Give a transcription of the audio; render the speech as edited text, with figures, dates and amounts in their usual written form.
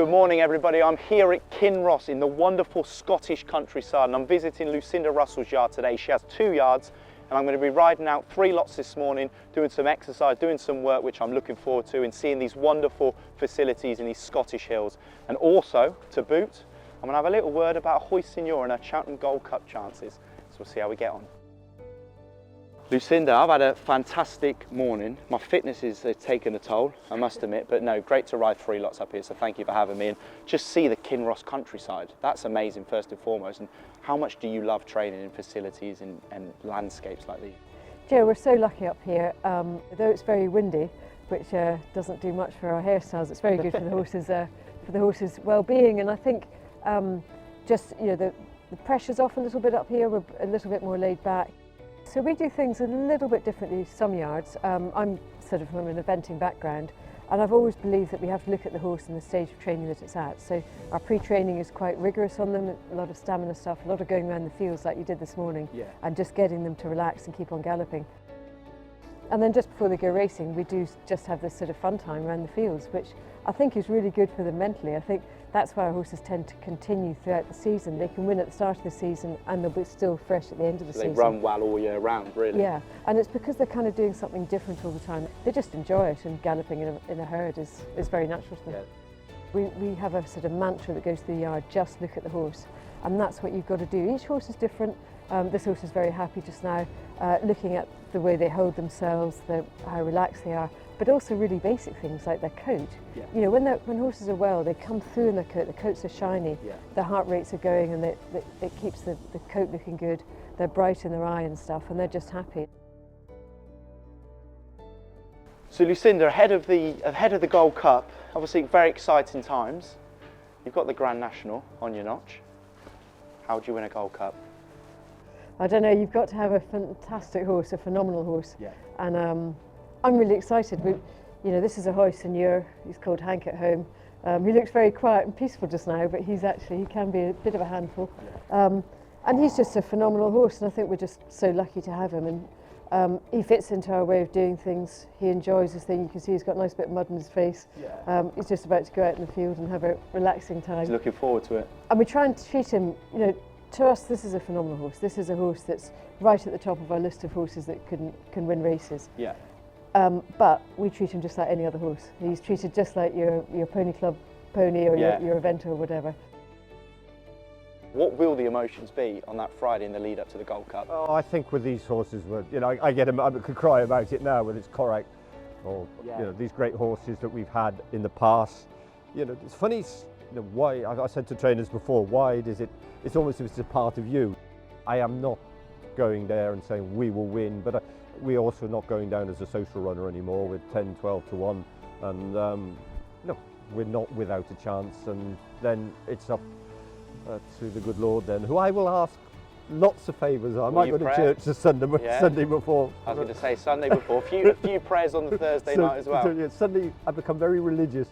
Good morning everybody, I'm here at Kinross in the wonderful Scottish countryside and I'm visiting Lucinda Russell's yard today. She has 2 yards and I'm going to be riding out 3 lots this morning, doing some exercise, doing some work which I'm looking forward to, and seeing these wonderful facilities in these Scottish hills. And also, to boot, I'm going to have a little word about Ahoy Senor and her Cheltenham Gold Cup chances. So we'll see how we get on. Lucinda, I've had a fantastic morning. My fitness has taken a toll, I must admit, but no, great to ride 3 lots up here, so thank you for having me. And just see the Kinross countryside. That's amazing, first and foremost. And how much do you love training in facilities and landscapes like these? Joe, we're so lucky up here. Though it's very windy, which doesn't do much for our hairstyles, it's very good for the horses' well-being. And I think just, you know, the pressure's off a little bit up here. We're a little bit more laid back. So we do things a little bit differently some yards. I'm sort of from an eventing background, and I've always believed that we have to look at the horse and the stage of training that it's at. So our pre-training is quite rigorous on them, a lot of stamina stuff, a lot of going around the fields like you did this morning, and just getting them to relax and keep on galloping. And then just before they go racing, we do just have this sort of fun time around the fields, which I think is really good for them mentally. I think that's why our horses tend to continue throughout the season. They can win at the start of the season and they'll be still fresh at the end of the season. They run well all year round, really. Yeah, and it's because they're kind of doing something different all the time. They just enjoy it, and galloping in a herd is very natural to them. Yeah. We have a sort of mantra that goes through the yard: just look at the horse. And that's what you've got to do. Each horse is different. This horse is very happy just now, looking at the way they hold themselves, how relaxed they are, but also really basic things like their coat. Yeah. You know, when horses are well, they come through in their coat, the coats are shiny, their heart rates are going, and it keeps the coat looking good, they're bright in their eye and stuff, and they're just happy. So Lucinda, ahead of the Gold Cup, obviously very exciting times. You've got the Grand National on your notch. How would you win a Gold Cup? I don't know, you've got to have a fantastic horse, a phenomenal horse. Yeah. And I'm really excited. You know, this is Ahoy Senor. He's called Hank at home. He looks very quiet and peaceful just now, but he can be a bit of a handful. Yeah. And he's just a phenomenal horse, and I think we're just so lucky to have him. And he fits into our way of doing things. He enjoys his thing. You can see he's got a nice bit of mud in his face. Yeah. He's just about to go out in the field and have a relaxing time. He's looking forward to it. And we try and treat him, you know, to us this is a phenomenal horse. This is a horse that's right at the top of our list of horses that can win races. Yeah. But we treat him just like any other horse. He's treated just like your pony club pony or your event or whatever. What will the emotions be on that Friday in the lead up to the Gold Cup? Oh, I think with these horses, you know, I could cry about it now, whether it's Correct or you know, these great horses that we've had in the past. You know, it's funny, you know, why I said to trainers before, why does it's almost as if it's a part of you. I am not going there and saying we will win, but we're also not going down as a social runner anymore with 10, 12 to 1, and no, we're not without a chance. And then it's up to the good Lord then, who I will ask lots of favours. I might go to church the Sunday before. I was going to say Sunday before. A few prayers on the Thursday night as well. Sunday, I've become very religious.